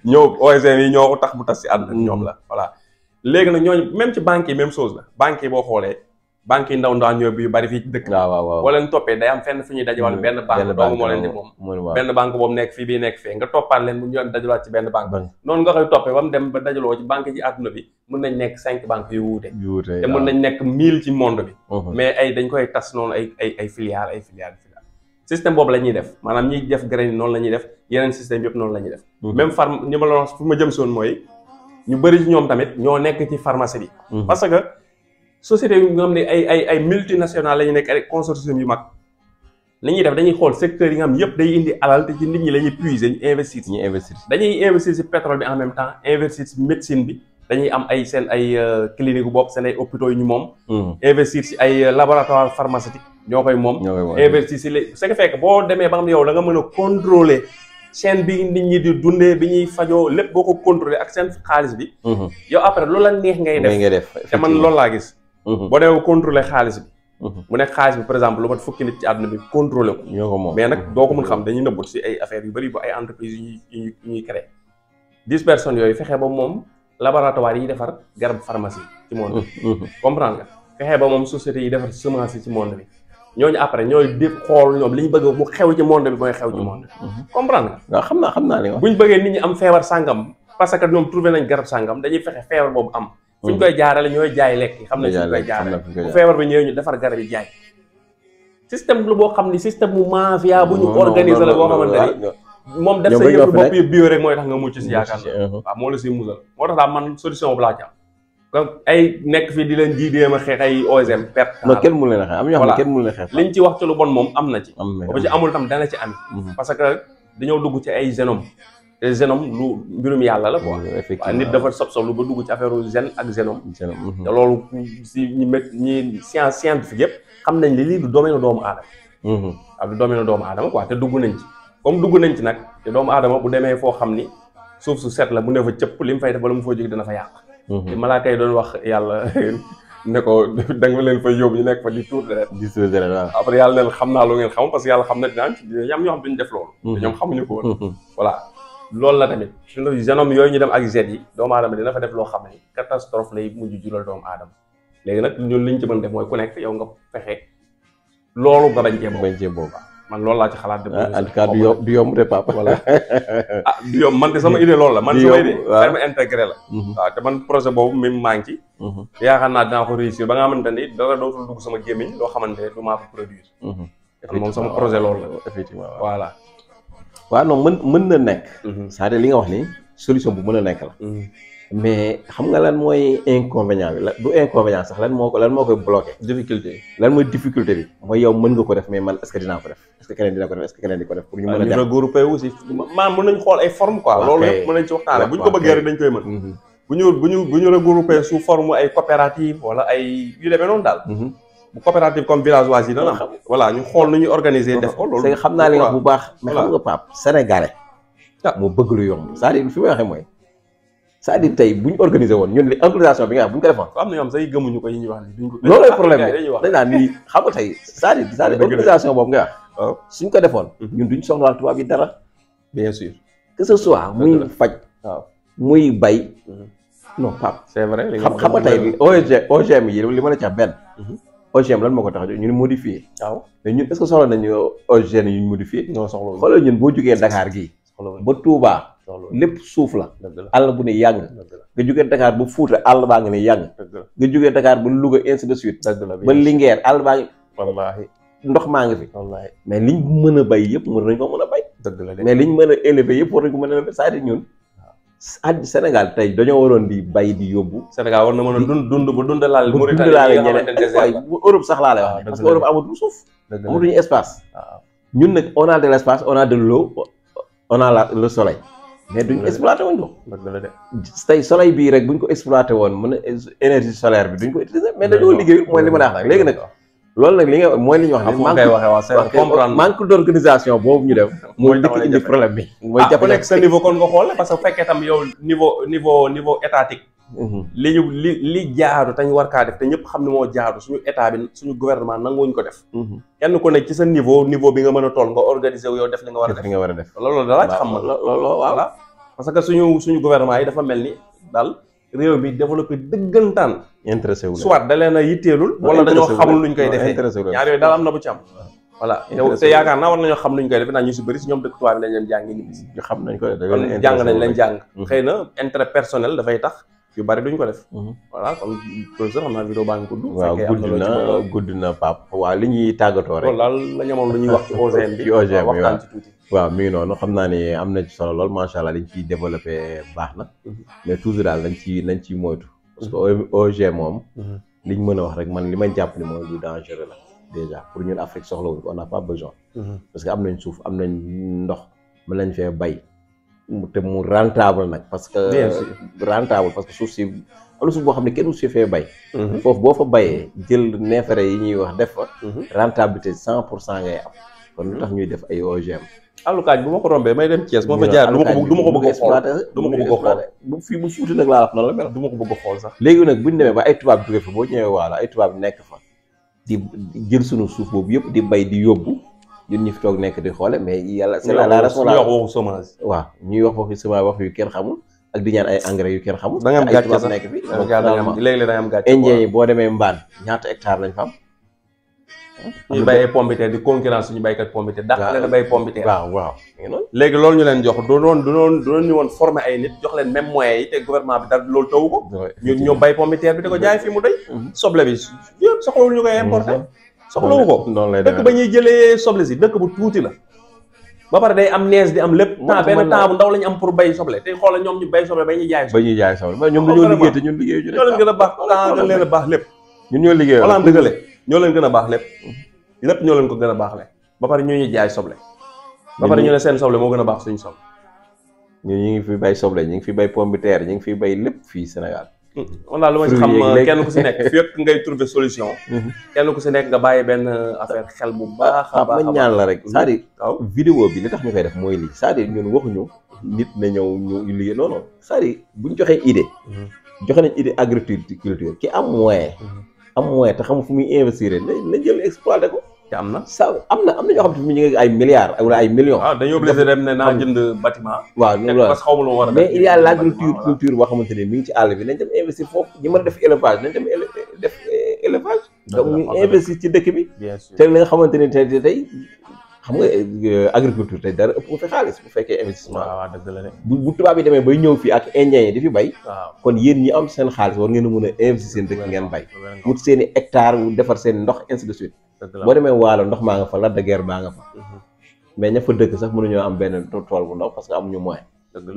ñëw OGM yi ñoo tax mu tas si àdduna ñoom la voilà. léegi nag ñooñu même ci banques yi même chose la banques yi boo xoolee banques yi ndaw ñoo bi yu bari fii ci dëkk boo leen toppee day am fenn fu ñuy dajewaat benn banque doomu moo leen di moom benn banque boobu nekk fii bii nekk fee nga toppaat leen bu ñu leen dajalaat ci benn banque noonu nga koy toppee ba mu dem ba dajaloo ci banque ci àdduna bi mën nañ nekk 5 banques yu wuute te mën nañ nekk 1000 ci monde bi mais ay dañ koy tas noonu ay filiales système boobu la ñuy def maanaam ñiy def graine yi noonu la ñuy def yeneen système yëpp noonu la ñuy def même ñi ma la wax fu ma jëm soon mooy ñu bëri ci ñoom tamit ñoo nekk ci pharmacie bi parce que société yu nga xam ne ay multinationales la ñu nekk ay consortium yu mag li ñuy def dañuy xool secteurs yi nga xam yëpp day indi alal te ci nit ñi la ñuy puiser ñu investir dañuy investir ci pétrole bi en même temps investir ci médecine bi dañuy am ay seen ay clinique bopp seen ay hôpitaux yu ñu moom investir ci ay laboratoire pharmaceutique ñoo koy moom investir ci les ce qui fait que boo demee ba nga xam yow da nga mën a contrôler chaîne bi nit ñi di dundee bi ñuy fajoo lépp boo ko contrôler ak seen xaalis bi yow après loolu la neex ngay def te man loolu laa gis boo demee contrôler xaalis bi mu nekk xaalis bi par exemple lu mat fukki nit ci àdduna bi contrôler ko mais nag doo ko mën xam dañuy nëbbut ci ay affaires yu bari ba ay entreprises yu ñuy créer 10 personnes yooyu fexe ba moom laboratoire yi defar garab pharmacie ci monde bi comprendre nga fexe ba moom société yi defar semence yi ci monde bi ñooñu après ñooy di xool ñoom li ñu bëgg mu xew ci monde bi mooy xew ci monde bi comprendre nga waaw xam naa li nga wax buñ bëggee nit ñi am feebar sàngam parce que ñoom trouvé nañ garab sàngam dañuy fexe feebar boobu am fu ñu koy jaarale ñooy jaay lekk yi xam nañ fu ñu koy jaarale bu feebar bi ñëwee ñu defar garab yi jaay système la boo xam ni système mu mafia bu ñu organiser la boo xamante ni moom def sa yëfu bopp yëpp bio rek mooy tax nga mucc si yaakaar na waaw moo la si musal moo tax daal man solution bu laa ci am comme ay nekk fii di leen ji déem a xeex ay OGM perte non kenn mënu leen a xeex am ñoo xam ne kenn mënu leen a xeex liñ ci wax ci lu bon moom am na ci ba ci amul tam dana ci am parce que dañoo dugg ci ay génome te génome lu mbirum yàlla la quoi waaw nit dafa sob lu ba dugg ci affaire gène ak génome te loolu si ñi science scientifique yëpp xam nañ li lii du domaine doomu aadama waaw du domaine doomu aadama quoi te dugg nañ ci comme dugg nañ ci nag te doomu aadama bu demee foo xam ni suuf su set la bu ne fa cëpp li mu fay def bala mu foo jóge dina fa yàq te malaaka yi doon wax yàlla ne ko da nga leen fa yóbbu ñu nekk fa di tuur deret waaw après yàlla leen xam naa lu ngeen xam parce que yàlla xam na dinaa am ñoo xam duñu def loolu te ñoom xamuñu ko woon voilà loolu la tamit suñu génome yooyu ñu dem ak Z yi doomu aadama dina fa def loo xam ne catastrophe lay mujj jural doomu aadama léegi nag ñun liñ ci mën def mooy ku nekk yow nga fexe loolu nga bañ cee boobu man loolu laa ci xalaat. en tout cas du yomb de papa. voilà ah du yomb man de sama idée loolu la. man sama idée ferme intégré la. waaw te man projet boobu même maa ngi ci. yaakaar naa dinaa ko réussir ba nga xamante ni dara dootul dugg sama gémmiñ loo xamante ne du maa ko produire. moom sama projet loolu la. effectivement voilà. waaw non mën na nekk. c'est-à-dire li nga wax ni solution bu mën a nekk la. mais xam nga lan mooy inconvénient bi du inconvénient sax lan moo koy bloqué. difficulté lan mooy difficulté bi mooy yow mën nga ko def mais man est-ce que dinaa ko def est-ce que keneen dina ko def est-ce que keneen di ko def pour ñu mën a def regroupé aussi maanaam mën nañ xool ay forme quoi loolu yëpp mën nañ ci waxtaane bu ñu ko bëggee rek dañ koy mën bu ñu regroupé sous forme ay coopérative wala ay yu demee noonu daal bu coopérative comme villageoise yi dana xam voilà ñu xool nu ñuy organiser def ko loolu xam naa li nga wax bu baax mais xam nga Pape sénégalais moo bëgg lu yomb c'est-à-dire fi may waxee mooy c'est-à-dire tey bu ñu organisé woon ñun li organisation bi nga wax bu ñu ko defoon. am na ñoom say gëmuñu ko yi ñuy wax ni loolu lay problème bi dañ naan nii xam nga tey c'est-à-dire organisation boobu nga wax suñ ko defoon ñun duñ soxlaal tubaab yi dara bien sûr que ce soit muy faj muy bay non Pape c'est vrai xam nga tey OGM yi li ma la ca benn OGM lan moo ko tax a jóg ñu modifié waaw mais ñun est-ce que soxla nañu OGM yi ñu modifié non soxla xoolal ñun boo jógee Dakar gii ba Touba lépp suuf la àll bu ne yàgg nga jógee Dakar ba Fuuta àll baa ngi ne yàgg nga jógee Dakar ba Louga ainsi de suite ba Linguère àll baa ngi wallaahi ndox maa ngi fi wallaahi mais liñ mën a bay yëpp mën nañ ko mën a bay mais liñ mën a élever yëpp war nañ ko mën a élever c'est-à-dire ñun Sénégal tey dañoo waroon di bay di yóbbu Sénégal war na mën a dund bu dundalaale ñeneen Europe sax laa lay wax parce que Europe amatul suuf amatuñu espace ñun nag on a de l'espace on a de l'eau on a le soleil mais duñ exploité wuñ ko tey soleil bii rek buñ ko exploité woon mën a énergie solaire bi duñ ko utiliser mais dañoo liggéeyul mooy li ma la wax nag léegi nag loolu nag li nga mooy li ñu wax ne manque d'organisation boobu ñu def mooy dëkk indi problème bi mooy ku nekk sa niveau kon nga xool parce que bu fekkee tam yow niveau étatique li jaaru te ñu war kaa def te ñëpp xam ne moo jaaru suñu état bi suñu gouvernement nanguwuñ ko def. kenn ku nekk ci sa niveau bi nga mën a toll nga organiser wu yow def li nga war a def. loolu dara ci xam ma loolu waaw parce que suñu gouvernement yi dafa mel ni daal réew mi développé dëggantaan. intéressé wu soit da leen a yitteelul. wala dañoo xamul luñ koy defee ñaar yooyu daal am na bu ci am. voilà te yaakaar naa war nañoo xam nuñ koy defee naa ñu si bëri si ñoom dëkk tubaab bi lañ leen jàng ñibbi si. xam nañ ko kon jàng nañ leen jàng. xëy na intérêt personnel dafay tax yu bari duñ ko def. voilà kon professeur xam naa vidéo baa ngi gudd. waaw gudd na Pape. waaw li ñuy tàggatoo rek. loolu daal la ñu amoon lu ñuy wax ci OGM bi. ci OGM bi waxtaan ci tuuti. waaw mi ngi noonu xam naa ni am na ci solo lool macha allah dañ ciy développé baax na. mais toujours daal nañ ciy moytu. parce que OGM moom. liñ mën a wax rek man li ma jàpp ni mooy lu dangereux la. déjà pour ñun Afrique soxlawul ko on n'a pas besoin. parce que am nañ suuf am nañ ndox mën nañ fee bay. te mu rentable nag parce que. rentable parce que suuf si am na suuf boo xam ne kenn su fee bay. foofu boo fa bayee jël neefere yi ñuy wax def fa. rentabilité 100% ngay am. kon lu tax ñuy def ay OGM. allukaaj bu ma ko rombee may dem Thiès moo fa jaar du ma ko bëgg a xool du ma ko bëgg a xool bu fii bu fuuti nag laa wax noonu la mel. du ma ko bëgg a xool sax. léegi nag bu ñu demee ba ay tubaab jóge fa boo ñëwee waalo ay tubaab nekk fa. di jël sunu suuf boobu yëpp di bay di yóbbu ñun ñu fi toog nekk di xoole mais yàlla c'est la raison ñuy wax waxu chômage. waaw ñuy wax waxu chômage wax yu kenn xamul ak di ñaan ay engrais yu kenn xamul. da nga am gàcce sax nekk fi léeg-léeg da nga am gàcce. indien yi boo demee mbaan ñaata hectare lañ fa am. ñuy bay ay pomme de terre di concurrence suñu baykat pomme de terre. dàq leen a bay pomme de terre. waaw léegi loolu ñu leen jox du doon ñu woon former ay nit jox leen même moyens yi te gouvernement bi dara loolu tawu ko. ñu bay pomme de terre bi di ko jaay fii mu doy. soble bi yëpp soxlawul ñu koy importer. soxlawu ko dëkk ba ñuy jëlee soble si dëkk bu tuuti la. ba pare day am nees di am lépp. benn temps bu ndaw lañu am pour bay soble te xoolal ñoom ñu bay soble ba ñuy jaay soble. ba ñoom dañoo liggéey te ñun liggéey ñu ñoo leen gën a baax temps gën leen a baax lépp. ñun ñoo liggéey wala dëggale ñoo leen gën a baax lépp ñoo leen ko gën a baax le ba pare ñu ñuy jaay soble ba pare ñu ne seen soble moo gën a baax suñu soble. ñun ñu ngi fi bay soble ñu ngi fi bay pomme de terre ñu ngi fi bay lépp fii Sénégal. walla lu ma ci xam kenn ku si nekk fekk ngay trouver solution. kenn ku si nekk nga bàyyi benn affaire xel bu baax a baax. ma ñaan la rek c'est-à-dire vidéo bi li tax ñu koy def mooy lii c'est-à-dire ñun waxuñu nit na ñëw ñu liggéey non non c'est-à-dire buñ joxee idée. joxe nañ idée agriculture ki am moyen te xam fu muy investir na jël exploité ko. te am na am na ñoo xam ne ñu ngi ay milliards wala ay millions. waaw dañoo obligé dem ne naa jënd bâtiment. waaw loolu parce que xaw ma lu war a mais il y a l'agriculture boo xamante ne mi ngi ci àll bi nañ dem investir foofu ñi mën a def élevage nañ dem def élevage. donc ñu investir ci dëkk bi. te li nga xamante ne tey xam nga agriculture tey dara ëpp ko fi xaalis bu fekkee investissement. waaw dëgg la de. bu tubaab yi demee bay ñëw fii ak indien yi di fi bay. kon yéen ñi am seen xaalis war ngeen a mën a investir seen dëkk ngeen bay. wut seen i hectare wu defar seen ndox ainsi de suite. boo demee waalo ndox maa nga fa Lac de Guiers baa nga fa. mais ña fa dëkk sax mënuñoo am benn tool bu ndaw parce que amuñu moyen.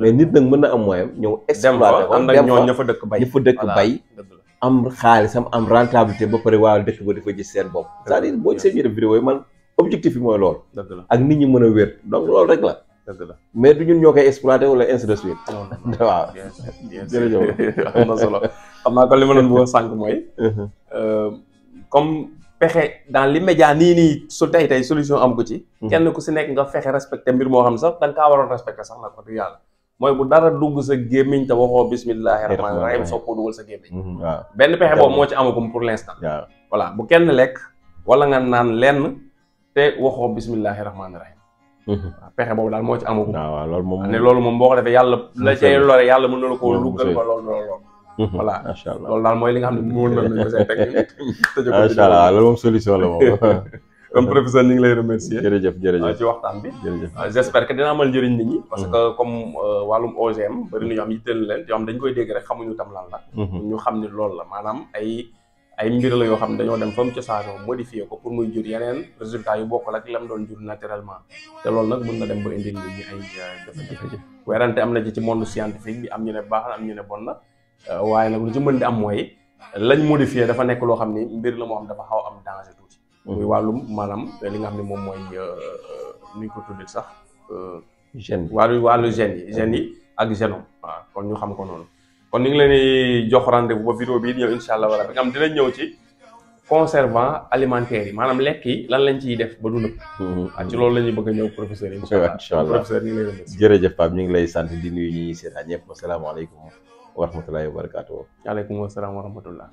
mais nit nag mën na am moyen ñëw exploité ko dem fa ña fa dëkk bay am xaalisam am rentabilité ba pare waa dëkk ba dafa gis seen bopp. c'est-à-dire boo gisee ñu def vidéo yi man objectif bi mooy loolu. ak nit ñi mën a wér donc loolu rek la. mais du ñun ñoo koy exploité wala ainsi de suite. waaw jërëjëf am na solo xam naa kon li ma doon bëgg a sànq mooy. comme pexe dans l'immédiat nii su tey solution am ko ci. kenn ku si nekk nga fexe respecté mbir moo xam ne sax da nga kaa waroon respecté sax nag wax dëgg yàlla. mooy bu dara dugg sa gémmiñ te waxoo bismillahi rahmaani rahim soo ko dugal sa gémmiñ. waaw benn pexe boobu moo ci amagum pour l'instant. voilà bu kenn lekk wala nga naan lenn te waxoo bismillahi rahmaani rahim. waaw pexe boobu daal moo ci amagum. waaw loolu moom ne loolu moom boo ko defee yàlla la cay lore yàlla mën na la koo lugal ba loolu. voilà macha allah loolu daal mooy li nga xam ne mën nañu ko say teg. macha allah loolu moom solution la moom. comme professeur ñu ngi lay remercier. jërëjëf ci waxtaan bi. jërëjëf j'espère que dina amal njëriñ nit ñi. parce que comme wàllum OGM bari na ñoo xam yitteel leen yoo xam dañ koy dégg rek xamuñu tam lan la. ñu xam ni loolu la maanaam ay mbir la yoo xam ne dañoo dem fa mu cosaanoo modifié ko pour muy jur yeneen résultats yu bokkul ak lam doon jur naturellement te loolu nag mën na dem ba indil nit ñi ay jafe-jafe. weerante am na ci monde scientifique bi am ñu ne baax na am ñu ne bon na waaye nag lu ci mën di am mooy lañ modifié dafa nekk loo xam ni mbir la moo xam dafa xaw am danger tuuti. muy wàllum maanaam li nga xam ne moom mooy ni ñu ko tuddee sax. gène wàllu gènes yi ak génome. waaw kon ñu xam ko noonu. kon ñu ngi leen di jox rendez-vous ba vidéo bii di ñëw incha allah wala bi nga xam dinañ ñëw ci conservant alimentaire yi maanaam lekk yi lan lañ ciy def ba du nëb. ci loolu la ñuy bëgg a ñëw professeur yi. incha allah professeur ñu ngi lay remercier. jërëjëf Pape ñu ngi lay sant di nuyu ñi seetaan ñëpp asalaamaaleykum wa rahmatullahi wa barakaatu. waaleykum salaam wa rahmatullah.